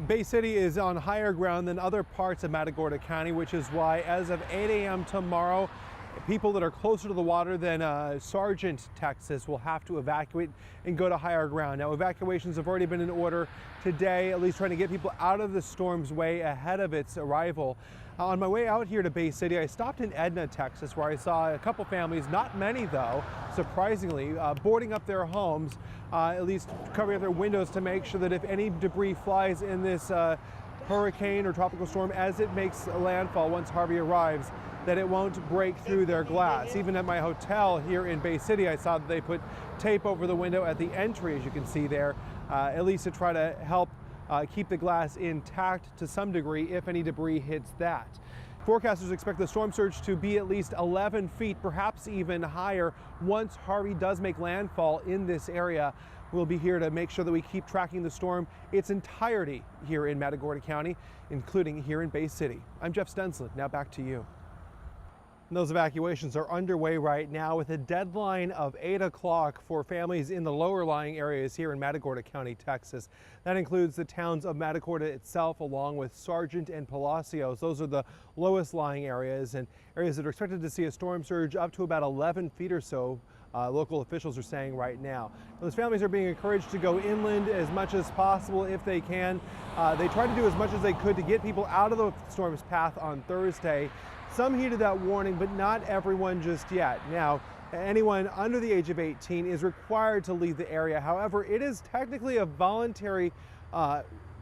Bay City is on higher ground than other parts of Matagorda County, which is why as of 8 a.m. tomorrow, people that are closer to the water than Sargent, Texas will have to evacuate and go to higher ground. Now, evacuations have already been in order today, at least trying to get people out of the storm's way ahead of its arrival. On my way out here to Bay City, I stopped in Edna, Texas, where I saw a couple families, not many though, surprisingly, boarding up their homes, at least covering up their windows to make sure that if any debris flies in this hurricane or tropical storm as it makes landfall once Harvey arrives, that it won't break through their glass. Even at my hotel here in Bay City, I saw that they put tape over the window at the entry, as you can see there, at least to try to help keep the glass intact to some degree if any debris hits that. Forecasters expect the storm surge to be at least 11 feet, perhaps even higher, once Harvey does make landfall in this area. We'll be here to make sure that we keep tracking the storm its entirety here in Matagorda County, including here in Bay City. I'm Jeff Stensland. Now back to you. And those evacuations are underway right now with a deadline of 8 o'clock for families in the lower lying areas here in Matagorda County, Texas. That includes the towns of Matagorda itself, along with Sargent and Palacios. Those are the lowest lying areas and areas that are expected to see a storm surge up to about 11 feet or so. Local officials are saying right now. Those families are being encouraged to go inland as much as possible if they can. They tried to do as much as they could to get people out of the storm's path on Thursday. Some heeded that warning, but not everyone just yet. Now, anyone under the age of 18 is required to leave the area. However, it is technically a voluntary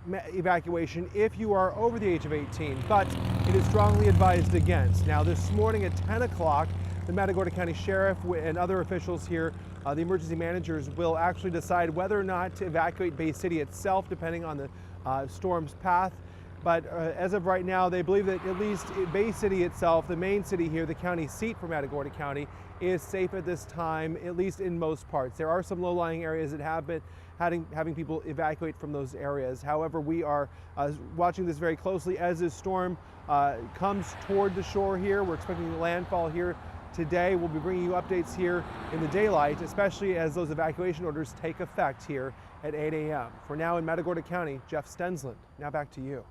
evacuation if you are over the age of 18, but it is strongly advised against. Now, this morning at 10 o'clock, the Matagorda County Sheriff and other officials here, the emergency managers, will actually decide whether or not to evacuate Bay City itself, depending on the storm's path. But as of right now, they believe that at least Bay City itself, the main city here, the county seat for Matagorda County, is safe at this time, at least in most parts. There are some low-lying areas that have been having people evacuate from those areas. However, we are watching this very closely as this storm comes toward the shore here. We're expecting landfall here today. We'll be bringing you updates here in the daylight, especially as those evacuation orders take effect here at 8 a.m. For now in Matagorda County, Jeff Stensland. Now back to you.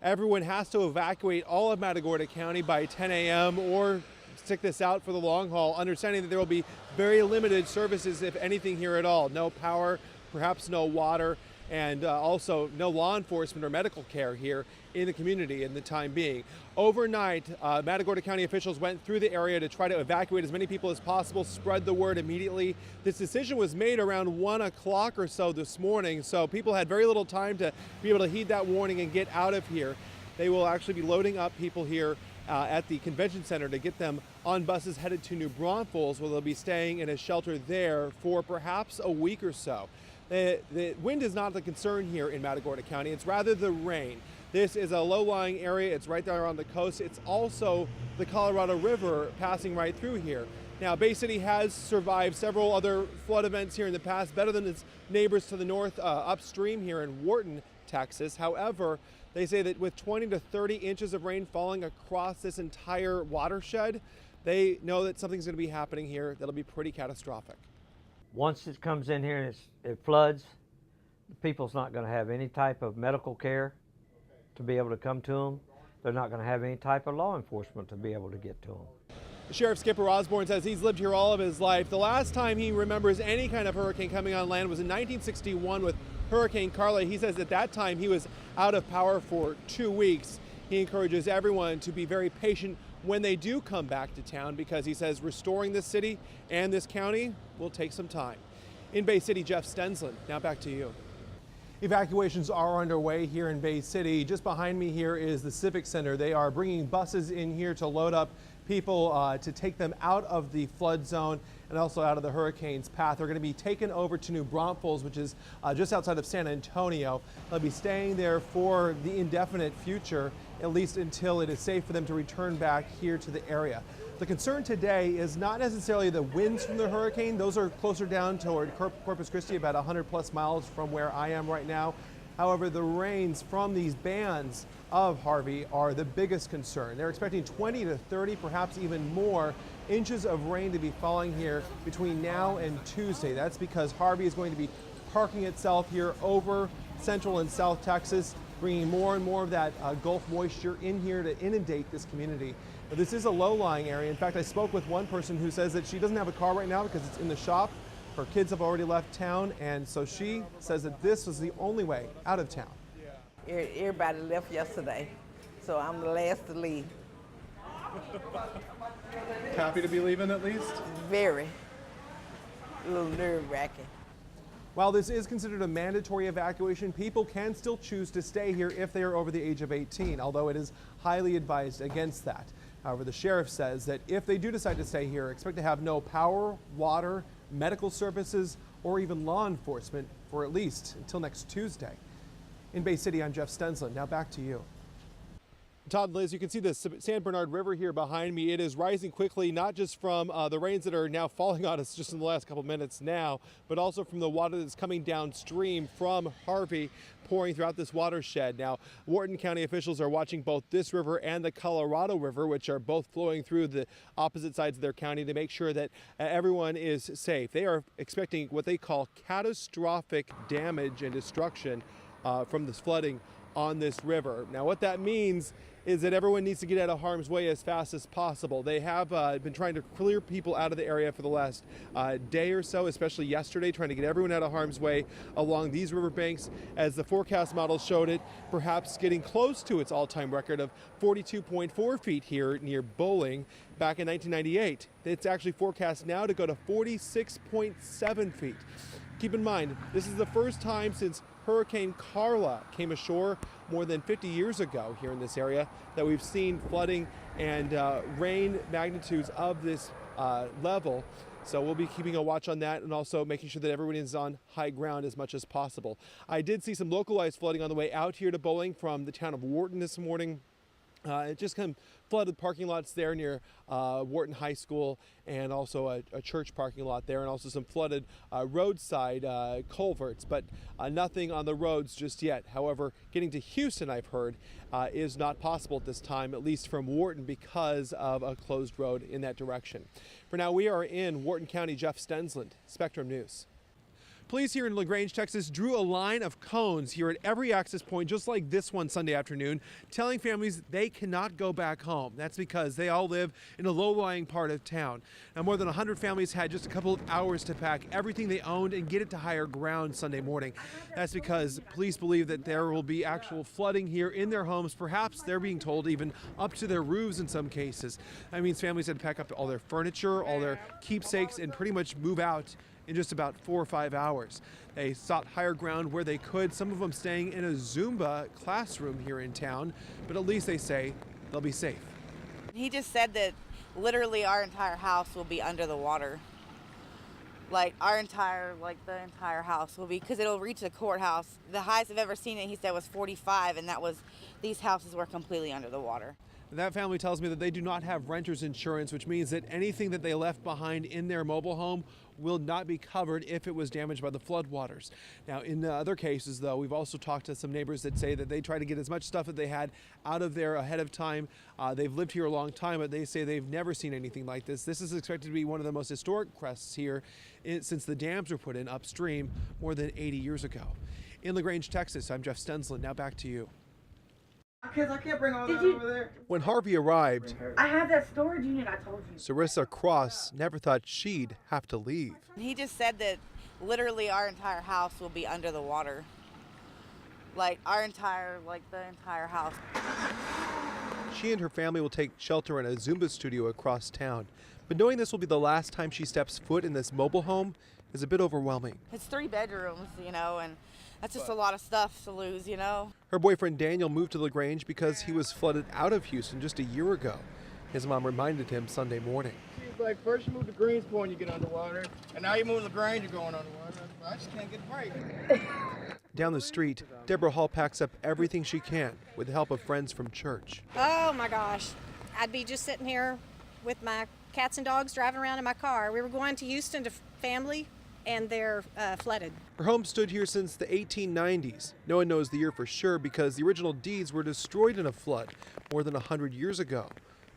Everyone has to evacuate all of Matagorda County by 10 a.m. or stick this out for the long haul, understanding that there will be very limited services, if anything, here at all. No power, perhaps no water, and also no law enforcement or medical care here in the community in the time being. Overnight, Matagorda County officials went through the area to try to evacuate as many people as possible, spread the word immediately. This decision was made around 1 o'clock or so this morning, so people had very little time to be able to heed that warning and get out of here. They will actually be loading up people here at the convention center to get them on buses headed to New Braunfels, where they'll be staying in a shelter there for perhaps a week or so. The wind is not the concern here in Matagorda County, it's rather the rain. This is a low-lying area, it's right there on the coast. It's also the Colorado River passing right through here. Now, Bay City has survived several other flood events here in the past, better than its neighbors to the north upstream here in Wharton, Texas. However, they say that with 20 to 30 inches of rain falling across this entire watershed, they know that something's going to be happening here that'll be pretty catastrophic. Once it comes in here and it floods, the people's not going to have any type of medical care to be able to come to them. They're not going to have any type of law enforcement to be able to get to them. Sheriff Skipper Osborne says he's lived here all of his life. The last time he remembers any kind of hurricane coming on land was in 1961 with Hurricane Harvey. He says at that time he was out of power for 2 weeks. He encourages everyone to be very patient when they do come back to town, because he says restoring this city and this county will take some time. In Bay City, Jeff Stensland. Now back to you. Evacuations are underway here in Bay City. Just behind me here is the Civic Center. They are bringing buses in here to load up people to take them out of the flood zone and also out of the hurricane's path. They're going to be taken over to New Braunfels, which is just outside of San Antonio. They'll be staying there for the indefinite future, at least until it is safe for them to return back here to the area. The concern today is not necessarily the winds from the hurricane. Those are closer down toward Corpus Christi, about 100+ miles from where I am right now. However, the rains from these bands of Harvey are the biggest concern. They're expecting 20 to 30, perhaps even more inches of rain to be falling here between now and Tuesday. That's because Harvey is going to be parking itself here over Central and South Texas, bringing more and more of that Gulf moisture in here to inundate this community. Now, this is a low-lying area. In fact, I spoke with one person who says that she doesn't have a car right now because it's in the shop. Her kids have already left town, and so she says that this was the only way out of town. Everybody left yesterday, so I'm the last to leave. Happy to be leaving at least? Very. A little nerve-wracking. While this is considered a mandatory evacuation, people can still choose to stay here if they are over the age of 18, although it is highly advised against that. However, the sheriff says that if they do decide to stay here, expect to have no power, water, medical services, or even law enforcement for at least until next Tuesday. In Bay City, I'm Jeff Stensland. Now back to you. Todd and Liz, you can see the San Bernard River here behind me. It is rising quickly, not just from the rains that are now falling on us just in the last couple minutes now, but also from the water that's coming downstream from Harvey, pouring throughout this watershed. Now, Wharton County officials are watching both this river and the Colorado River, which are both flowing through the opposite sides of their county, to make sure that everyone is safe. They are expecting what they call catastrophic damage and destruction from this flooding on this river. Now, what that means is that everyone needs to get out of harm's way as fast as possible. They have been trying to clear people out of the area for the last day or so, especially yesterday, trying to get everyone out of harm's way along these riverbanks. As the forecast model showed it, perhaps getting close to its all-time record of 42.4 feet here near Bowling back in 1998. It's actually forecast now to go to 46.7 feet. Keep in mind, this is the first time since Hurricane Carla came ashore more than 50 years ago here in this area that we've seen flooding and rain magnitudes of this level. So we'll be keeping a watch on that and also making sure that everyone is on high ground as much as possible. I did see some localized flooding on the way out here to Bowling from the town of Wharton this morning. It just kind of flooded parking lots there near Wharton High School, and also a church parking lot there, and also some flooded roadside culverts, but nothing on the roads just yet. However, getting to Houston, I've heard, is not possible at this time, at least from Wharton, because of a closed road in that direction. For now, we are in Wharton County. Jeff Stensland, Spectrum News. Police here in LaGrange, Texas, drew a line of cones here at every access point, just like this one Sunday afternoon, telling families they cannot go back home. That's because they all live in a low-lying part of town. Now, more than 100 families had just a couple of hours to pack everything they owned and get it to higher ground Sunday morning. That's because police believe that there will be actual flooding here in their homes. Perhaps they're being told even up to their roofs in some cases. That means families had to pack up all their furniture, all their keepsakes, and pretty much move out in just about 4 or 5 hours. They sought higher ground where they could, some of them staying in a Zumba classroom here in town, but at least they say they'll be safe. He just said that literally our entire house will be under the water. Like the entire house will be, because it'll reach the courthouse. The highest I've ever seen it, he said, was 45, and these houses were completely under the water. That family tells me that they do not have renter's insurance, which means that anything that they left behind in their mobile home will not be covered if it was damaged by the floodwaters. Now, in the other cases, though, we've also talked to some neighbors that say that they try to get as much stuff that they had out of there ahead of time. They've lived here a long time, but they say they've never seen anything like this. This is expected to be one of the most historic crests here since the dams were put in upstream more than 80 years ago. In LaGrange, Texas, I'm Jeff Stensland. Now back to you. Kids, I can't bring all that over there. When Harvey arrived, I have that storage unit I told you. Sarissa Cross never thought she'd have to leave. He just said that literally our entire house will be under the water. The entire house. She and her family will take shelter in a Zumba studio across town. But knowing this will be the last time she steps foot in this mobile home is a bit overwhelming. It's 3 bedrooms, and that's just a lot of stuff to lose, Her boyfriend Daniel moved to LaGrange because he was flooded out of Houston just a year ago. His mom reminded him Sunday morning. She's like, first you move to Greenspoint, you get underwater, and now you move to LaGrange, you're going underwater. I just can't get a break. Down the street, Deborah Hall packs up everything she can with the help of friends from church. Oh my gosh, I'd be just sitting here with my cats and dogs driving around in my car. We were going to Houston to family, and they're flooded. Her home stood here since the 1890s. No one knows the year for sure because the original deeds were destroyed in a flood more than 100 years ago.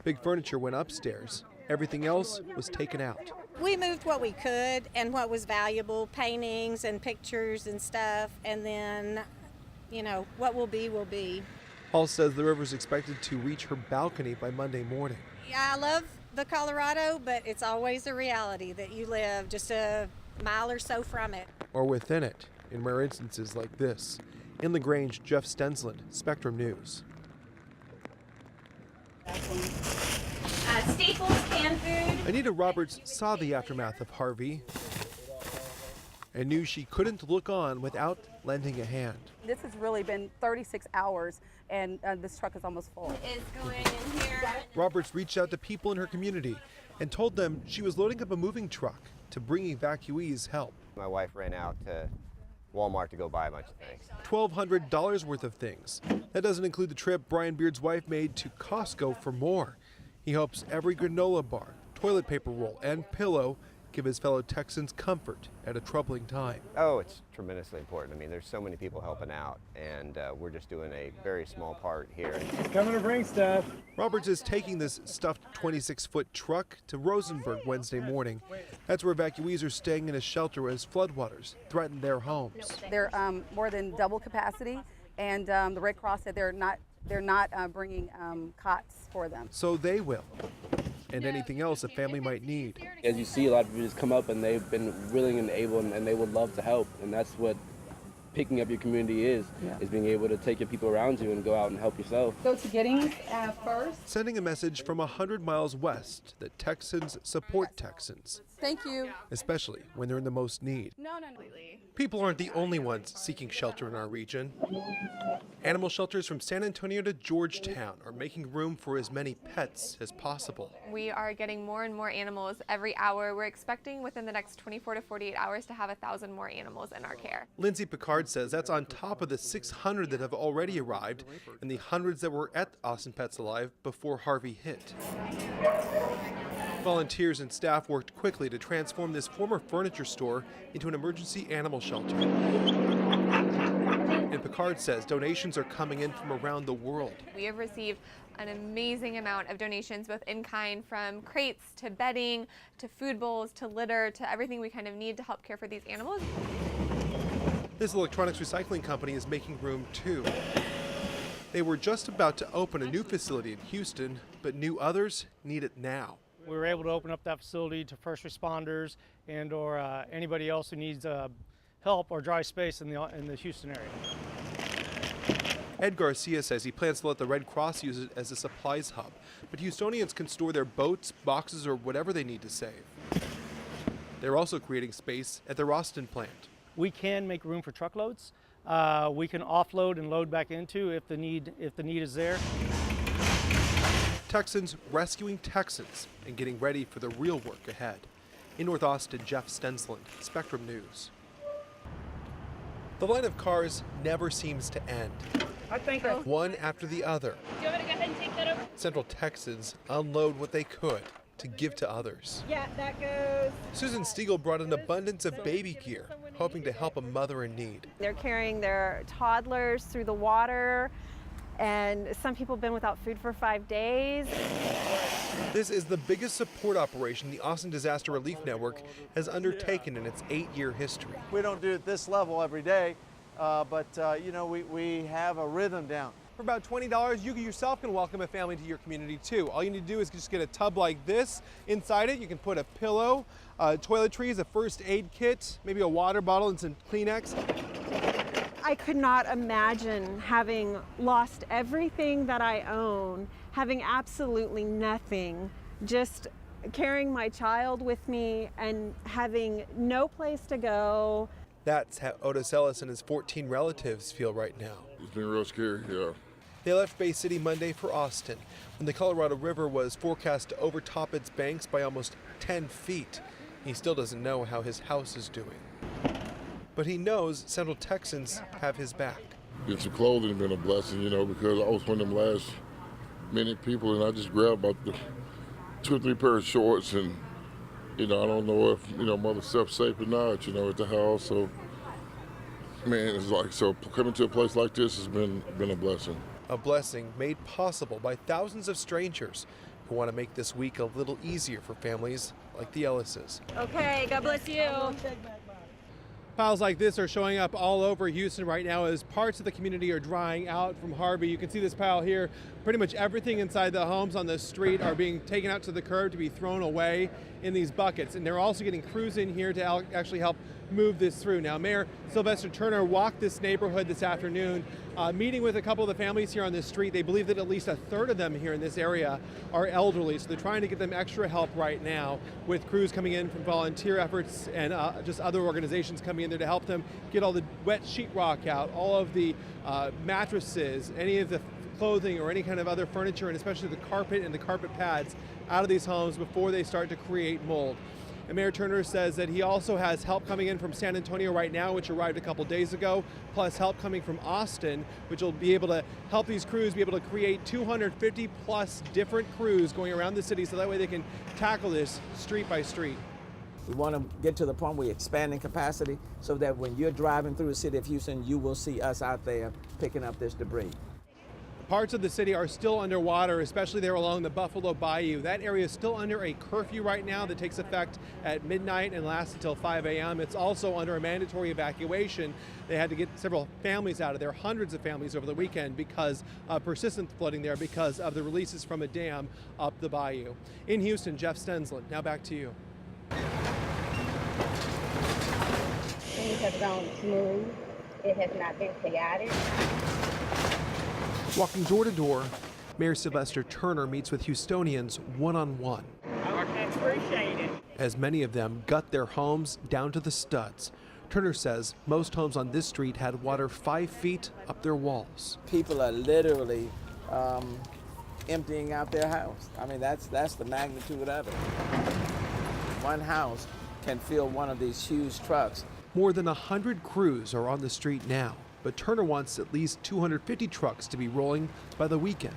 Big furniture went upstairs. Everything else was taken out. We moved what we could and what was valuable, paintings and pictures and stuff, and then you know, what will be will be. Hall says the river is expected to reach her balcony by Monday morning. Yeah, I love the Colorado, but it's always a reality that you live just a mile or so from it. Or within it, in rare instances like this. In LaGrange, Jeff Stensland, Spectrum News. Staples, canned food. Anita Roberts saw the aftermath of Harvey and knew she couldn't look on without lending a hand. This has really been 36 hours, and this truck is almost full. Is going in here. Roberts reached out to people in her community and told them she was loading up a moving truck to bring evacuees help. My wife ran out to Walmart to go buy a bunch of things. $1,200 worth of things. That doesn't include the trip Brian Beard's wife made to Costco for more. He hopes every granola bar, toilet paper roll, and pillow give his fellow Texans comfort at a troubling time. Oh, it's tremendously important. I mean, there's so many people helping out, and we're just doing a very small part here. Coming to bring stuff. Roberts is taking this stuffed 26-foot truck to Rosenberg Wednesday morning. That's where evacuees are staying in a shelter as floodwaters threaten their homes. They're more than double capacity, and the Red Cross said they're not bringing cots for them. So they will, and anything else a family might need. As you see, a lot of people just come up and they've been willing and able, and they would love to help, and that's what picking up your community is being able to take your people around you and go out and help yourself. Go to Giddings first. Sending a message from 100 miles west that Texans support Texans, Thank you. especially when they're in the most need. No. People aren't the only ones seeking shelter in our region. Animal shelters from San Antonio to Georgetown are making room for as many pets as possible. We are getting more and more animals every hour. We're expecting within the next 24 to 48 hours to have 1,000 more animals in our care. Lindsay Picard says that's on top of the 600 that have already arrived and the hundreds that were at Austin Pets Alive before Harvey hit. Volunteers and staff worked quickly to transform this former furniture store into an emergency animal shelter. And Picard says donations are coming in from around the world. We have received an amazing amount of donations, both in kind, from crates to bedding to food bowls to litter to everything we kind of need to help care for these animals. This electronics recycling company is making room too. They were just about to open a new facility in Houston, but knew others need it now. We were able to open up that facility to first responders and or anybody else who needs help or dry space in the Houston area. Ed Garcia says he plans to let the Red Cross use it as a supplies hub, but Houstonians can store their boats, boxes, or whatever they need to save. They're also creating space at their Austin plant. We can make room for truckloads. We can offload and load back into if the need is there. Texans rescuing Texans and getting ready for the real work ahead. In North Austin, Jeff Stensland, Spectrum News. The line of cars never seems to end. One after the other. Do you want me to go ahead and take that over? Central Texans unload what they could to give to others. Yeah, that goes. Susan Stiegel brought an abundance of baby gear, hoping to help a mother in need. They're carrying their toddlers through the water, and some people have been without food for 5 days. This is the biggest support operation the Austin Disaster Relief Network has undertaken in its 8-year history. We don't do it at this level every day, but we have a rhythm down. For about $20, you yourself can welcome a family to your community too. All you need to do is just get a tub like this. Inside it, you can put a pillow, toiletries, a first aid kit, maybe a water bottle and some Kleenex. I could not imagine having lost everything that I own, having absolutely nothing, just carrying my child with me and having no place to go. That's how Otis Ellis and his 14 relatives feel right now. It's been real scary, yeah. They left Bay City Monday for Austin when the Colorado River was forecast to overtop its banks by almost 10 feet. He still doesn't know how his house is doing. But he knows Central Texans have his back. Getting some clothing has been a blessing, because I was one of them last minute people, and I just grabbed about 2 or 3 pairs of shorts, and I don't know if mother stuff's safe or not, at the house. So, man, it's like coming to a place like this has been a blessing. A blessing made possible by thousands of strangers who want to make this week a little easier for families like the Ellises. Okay, God bless you. Piles like this are showing up all over Houston right now as parts of the community are drying out from Harvey. You can see this pile here. Pretty much everything inside the homes on the street are being taken out to the curb to be thrown away in these buckets. And they're also getting crews in here to actually help move this through. Now, Mayor Sylvester Turner walked this neighborhood this afternoon, meeting with a couple of the families here on this street. They believe that at least a third of them here in this area are elderly, so they're trying to get them extra help right now with crews coming in from volunteer efforts and just other organizations coming in there to help them get all the wet sheetrock out, all of the mattresses, any of the clothing or any kind of other furniture, and especially the carpet and the carpet pads out of these homes before they start to create mold. And Mayor Turner says that he also has help coming in from San Antonio right now, which arrived a couple days ago, plus help coming from Austin, which will be able to help these crews be able to create 250 plus different crews going around the city so that way they can tackle this street by street. We want to get to the point where we're expanding capacity so that when you're driving through the city of Houston, you will see us out there picking up this debris. Parts of the city are still underwater, especially there along the Buffalo Bayou. That area is still under a curfew right now that takes effect at midnight and lasts until 5 a.m. It's also under a mandatory evacuation. They had to get several families out of there, hundreds of families over the weekend because of persistent flooding there because of the releases from a dam up the bayou. In Houston, Jeff Stensland, now back to you. Things have gone smooth. It has not been chaotic. Walking door to door, Mayor Sylvester Turner meets with Houstonians one-on-one. I appreciate it. As many of them gut their homes down to the studs. Turner says most homes on this street had water 5 feet up their walls. People are literally emptying out their house. I mean, that's the magnitude of it. One house can fill one of these huge trucks. More than 100 crews are on the street now, but Turner wants at least 250 trucks to be rolling by the weekend.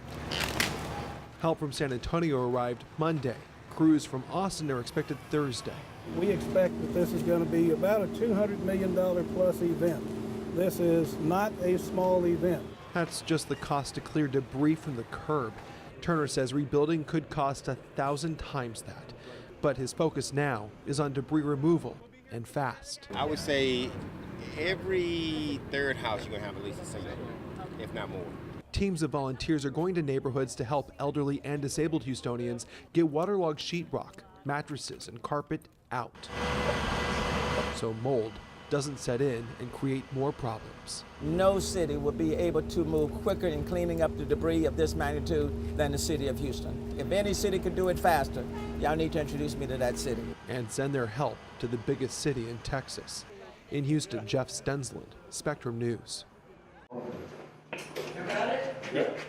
Help from San Antonio arrived Monday. Crews from Austin are expected Thursday. We expect that this is going to be about a $200 million plus event. This is not a small event. That's just the cost to clear debris from the curb. Turner says rebuilding could cost 1,000 times that. But his focus now is on debris removal, and fast. I would say every third house you're gonna have at least a single, if not more. Teams of volunteers are going to neighborhoods to help elderly and disabled Houstonians get waterlogged sheetrock, mattresses, and carpet out, so mold doesn't set in and create more problems. No city will be able to move quicker in cleaning up the debris of this magnitude than the city of Houston. If any city could do it faster, y'all need to introduce me to that city. And send their help to the biggest city in Texas. In Houston, Jeff Stensland, Spectrum News.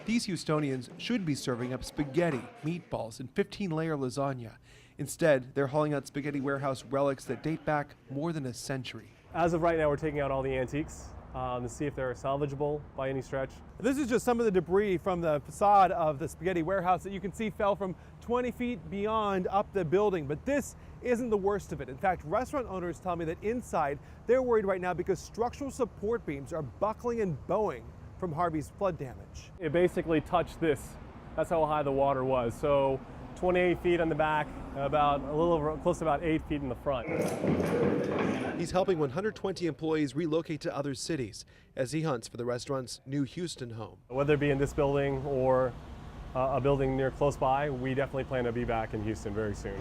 These Houstonians should be serving up spaghetti, meatballs, and 15-layer lasagna. Instead, they're hauling out spaghetti warehouse relics that date back more than a century. As of right now, we're taking out all the antiques to see if they're salvageable by any stretch. This is just some of the debris from the facade of the spaghetti warehouse that you can see fell from 20 feet beyond up the building. But this isn't the worst of it. In fact, restaurant owners tell me that inside they're worried right now because structural support beams are buckling and bowing from Harvey's flood damage. It basically touched this. That's how high the water was. So 28 feet on the back, about a little over, close to about 8 feet in the front. He's helping 120 employees relocate to other cities as he hunts for the restaurant's new Houston home. Whether it be in this building or a building near close by, we definitely plan to be back in Houston very soon.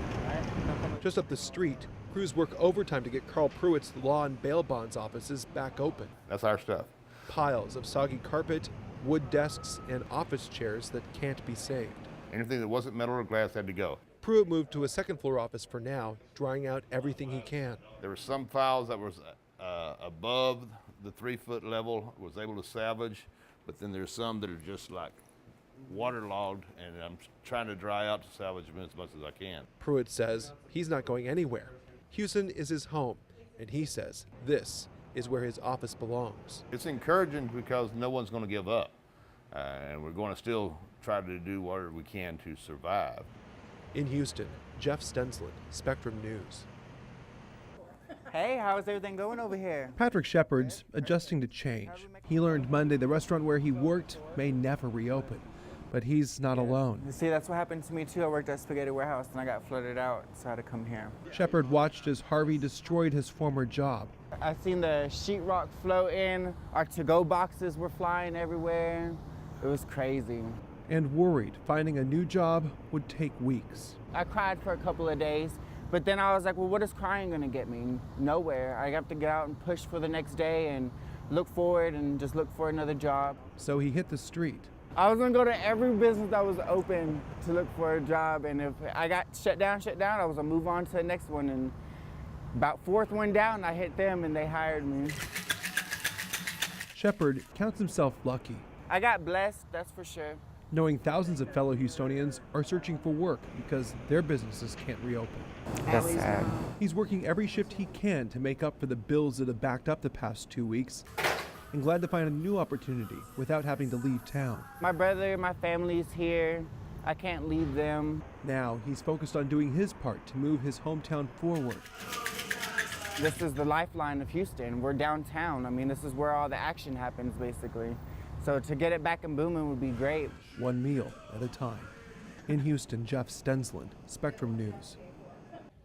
Just up the street, crews work overtime to get Carl Pruitt's law and bail bonds offices back open. That's our stuff. Piles of soggy carpet, wood desks, and office chairs that can't be saved. Anything that wasn't metal or glass had to go. Pruitt moved to a second-floor office for now, drying out everything he can. There were some files that was above the 3-foot level, was able to salvage, but then there's some that are just like waterlogged, and I'm trying to dry out to salvage them as much as I can. Pruitt says he's not going anywhere. Houston is his home, and he says this is where his office belongs. It's encouraging because no one's going to give up, and we're going to still try to do whatever we can to survive. In Houston, Jeff Stensland, Spectrum News. Hey, how's everything going over here? Patrick Shepard's adjusting to change. He learned Monday the restaurant where he worked may never reopen, but he's not alone. See, that's what happened to me too. I worked at Spaghetti Warehouse and I got flooded out, so I had to come here. Shepard watched as Harvey destroyed his former job, I seen the sheetrock floating, our to-go boxes were flying everywhere. It was crazy. And worried finding a new job would take weeks. I cried for a couple of days, but then I was like, well, what is crying gonna get me? Nowhere. I have to get out and push for the next day and look forward and just look for another job. So he hit the street. I was gonna go to every business that was open to look for a job, and if I got shut down, I was gonna move on to the next one. And about fourth one down, I hit them and they hired me. Shepard counts himself lucky, I got blessed, that's for sure. knowing thousands of fellow Houstonians are searching for work because their businesses can't reopen. That's sad. He's working every shift he can to make up for the bills that have backed up the past 2 weeks, and glad to find a new opportunity without having to leave town. My brother, my family's here. I can't leave them. Now he's focused on doing his part to move his hometown forward. This is the lifeline of Houston. We're downtown. I mean, this is where all the action happens, basically. So to get it back and booming would be great. One meal at a time. In Houston, Jeff Stensland, Spectrum News.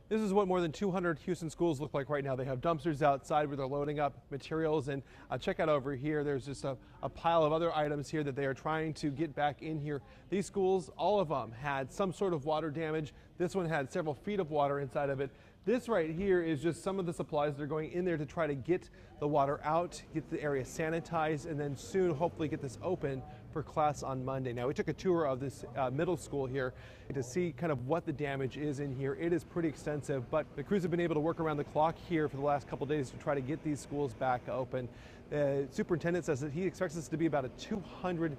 This is what more than 200 Houston schools look like right now. They have dumpsters outside where they're loading up materials, and check out over here. There's just a pile of other items here that they are trying to get back in here. These schools, all of them, had some sort of water damage. This one had several feet of water inside of it. This right here is just some of the supplies that are going in there to try to get the water out, get the area sanitized, and then soon hopefully get this open for class on Monday. Now we took a tour of this middle school here to see kind of what the damage is in here. It is pretty extensive, but the crews have been able to work around the clock here for the last couple of days to try to get these schools back open. The superintendent says that he expects this to be about a $700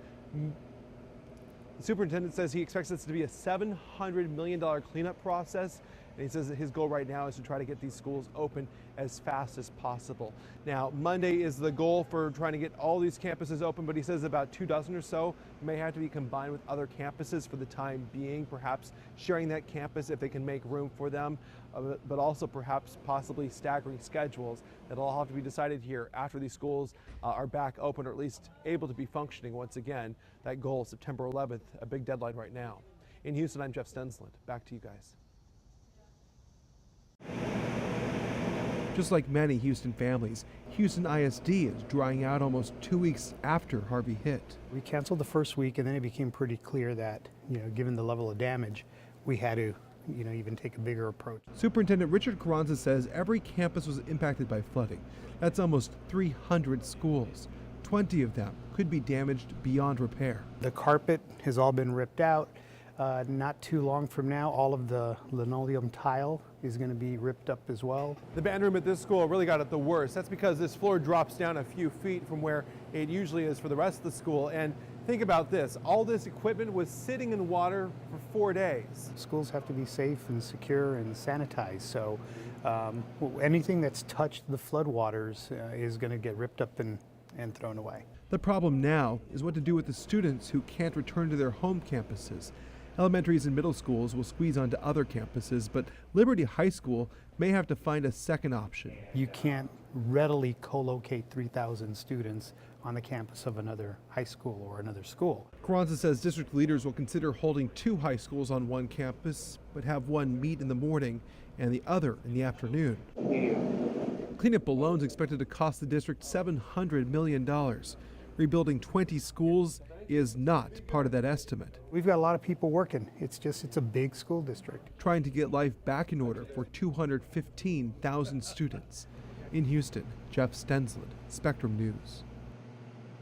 million cleanup process. And he says that his goal right now is to try to get these schools open as fast as possible. Now, Monday is the goal for trying to get all these campuses open, but he says about 24 or so may have to be combined with other campuses for the time being, perhaps sharing that campus if they can make room for them, but also perhaps possibly staggering schedules. That'll all have to be decided here after these schools are back open, or at least able to be functioning once again. That goal is September 11th, a big deadline right now. In Houston, I'm Jeff Stensland. Back to you guys. Just like many Houston families, Houston ISD is drying out almost 2 weeks after Harvey hit. We canceled the first week, and then it became pretty clear that, given the level of damage, we had to, even take a bigger approach. Superintendent Richard Carranza says every campus was impacted by flooding. That's almost 300 schools. 20 of them could be damaged beyond repair. The carpet has all been ripped out. Not too long from now, all of the linoleum tile is going to be ripped up as well. The band room at this school really got it the worst. That's because this floor drops down a few feet from where it usually is for the rest of the school. And think about this, all this equipment was sitting in water for 4 days. Schools have to be safe and secure and sanitized, so anything that's touched the floodwaters is going to get ripped up and thrown away. The problem now is what to do with the students who can't return to their home campuses. Elementaries and middle schools will squeeze onto other campuses, but Liberty High School may have to find a second option. You can't readily co-locate 3,000 students on the campus of another high school or another school. Carranza says district leaders will consider holding 2 high schools on one campus, but have one meet in the morning and the other in the afternoon. Cleanup alone is expected to cost the district $700 million. Rebuilding 20 schools is not part of that estimate. We've got a lot of people working. It's a big school district. Trying to get life back in order for 215,000 students. In Houston, Jeff Stensland, Spectrum News.